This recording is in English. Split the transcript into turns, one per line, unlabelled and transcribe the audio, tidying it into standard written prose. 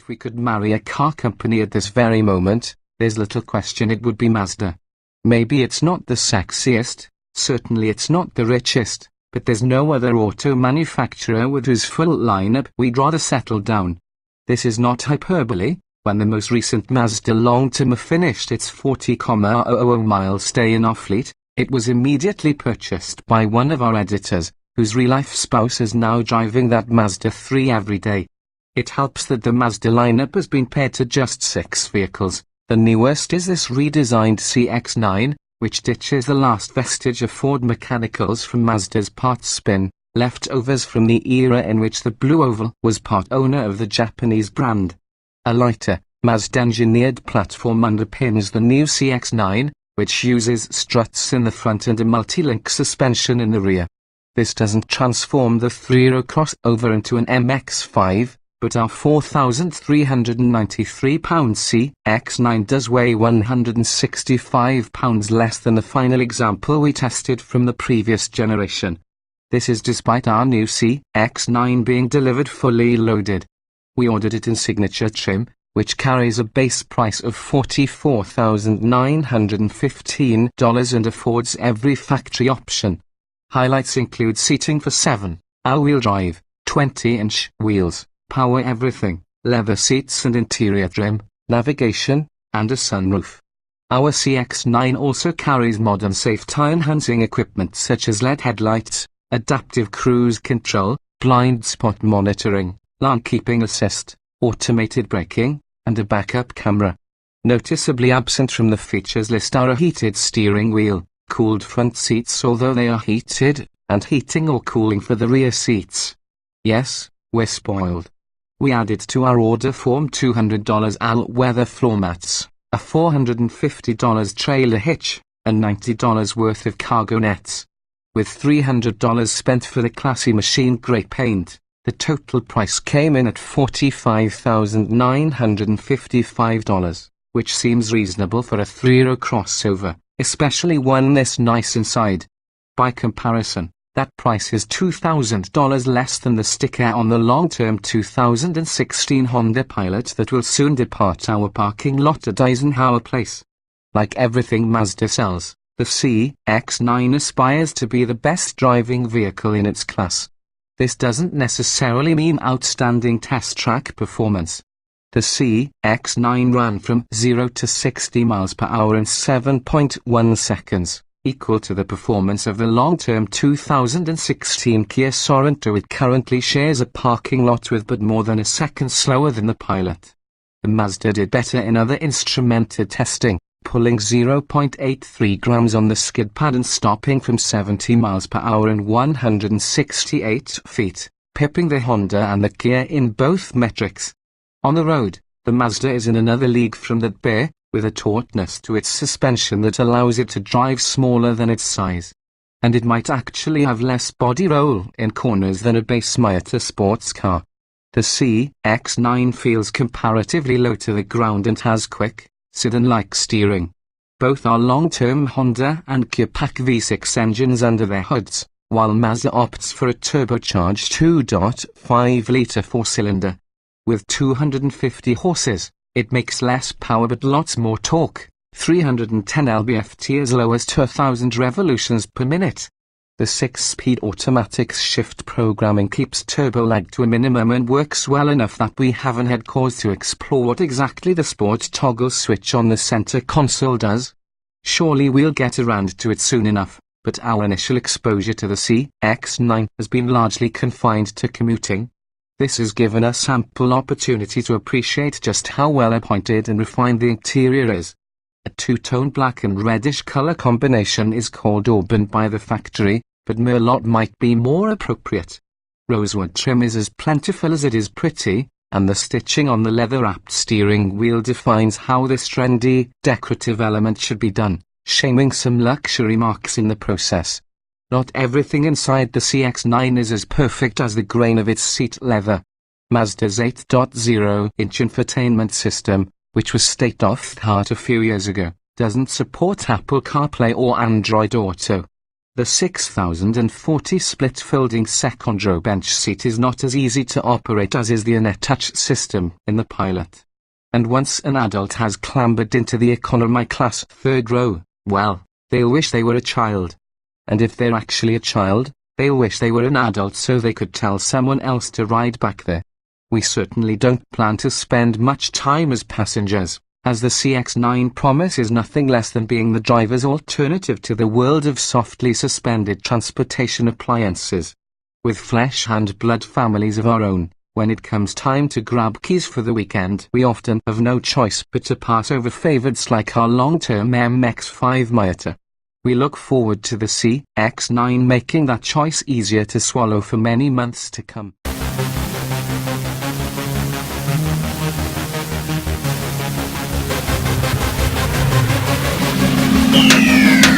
If we could marry a car company at this very moment, there's little question it would be Mazda. Maybe it's not the sexiest, certainly it's not the richest, but there's no other auto manufacturer with whose full lineup we'd rather settle down. This is not hyperbole. When the most recent Mazda long-term finished its 40,000 mile stay in our fleet, it was immediately purchased by one of our editors, whose real-life spouse is now driving that Mazda 3 every day. It helps that the Mazda lineup has been pared to just 6 vehicles. The newest is this redesigned CX-9, which ditches the last vestige of Ford mechanicals from Mazda's parts bin, leftovers from the era in which the Blue Oval was part owner of the Japanese brand. A lighter, Mazda-engineered platform underpins the new CX-9, which uses struts in the front and a multi-link suspension in the rear. This doesn't transform the 3-row crossover into an MX-5, but our 4,393 pound CX-9 does weigh 165 pounds less than the final example we tested from the previous generation. This is despite our new CX-9 being delivered fully loaded. We ordered it in signature trim, which carries a base price of $44,915 and affords every factory option. Highlights include seating for 7, all-wheel drive, 20-inch wheels, power everything, leather seats and interior trim, navigation, and a sunroof. Our CX-9 also carries modern safety-enhancing equipment such as LED headlights, adaptive cruise control, blind spot monitoring, lane keeping assist, automated braking, and a backup camera. Noticeably absent from the features list are a heated steering wheel, cooled front seats although they are heated, and heating or cooling for the rear seats. Yes, we're spoiled. We added to our order form $200 all-weather floor mats, a $450 trailer hitch, and $90 worth of cargo nets. With $300 spent for the classy machine grey paint, the total price came in at $45,955, which seems reasonable for a 3-row crossover, especially one this nice inside. By comparison, that price is $2,000 less than the sticker on the long-term 2016 Honda Pilot that will soon depart our parking lot at Eisenhower Place. Like everything Mazda sells, the CX-9 aspires to be the best driving vehicle in its class. This doesn't necessarily mean outstanding test track performance. The CX-9 ran from 0 to 60 miles per hour in 7.1 seconds, equal to the performance of the long-term 2016 Kia Sorento it currently shares a parking lot with, but more than a second slower than the Pilot. The Mazda did better in other instrumented testing, pulling 0.83 grams on the skid pad and stopping from 70 miles per hour in 168 feet, pipping the Honda and the Kia in both metrics. On the road, the Mazda is in another league from that bear, with a tautness to its suspension that allows it to drive smaller than its size. And it might actually have less body roll in corners than a base Miata sports car. The CX-9 feels comparatively low to the ground and has quick, sedan-like steering. Both are long-term Honda and Kia pack V6 engines under their hoods, while Mazda opts for a turbocharged 2.5-litre 4-cylinder. With 250 horses, it makes less power but lots more torque, 310 lb-ft as low as 2,000 revolutions per minute. The 6-speed automatic shift programming keeps turbo lag to a minimum and works well enough that we haven't had cause to explore what exactly the sport toggle switch on the center console does. Surely we'll get around to it soon enough, but our initial exposure to the CX-9 has been largely confined to commuting. This has given us ample opportunity to appreciate just how well appointed and refined the interior is. A two-tone black and reddish color combination is called Auburn by the factory, but Merlot might be more appropriate. Rosewood trim is as plentiful as it is pretty, and the stitching on the leather-wrapped steering wheel defines how this trendy, decorative element should be done, shaming some luxury marks in the process. Not everything inside the CX-9 is as perfect as the grain of its seat leather. Mazda's 8.0-inch infotainment system, which was state-of-the-art a few years ago, doesn't support Apple CarPlay or Android Auto. The 6040 split folding second row bench seat is not as easy to operate as is the Touch system in the Pilot. And once an adult has clambered into the economy class third row, well, they'll wish they were a child. And if they're actually a child, they'll wish they were an adult so they could tell someone else to ride back there. We certainly don't plan to spend much time as passengers, as the CX-9 promises nothing less than being the driver's alternative to the world of softly suspended transportation appliances. With flesh and blood families of our own, when it comes time to grab keys for the weekend, we often have no choice but to pass over favorites like our long-term MX-5 Miata. We look forward to the CX-9 making that choice easier to swallow for many months to come.
Yeah.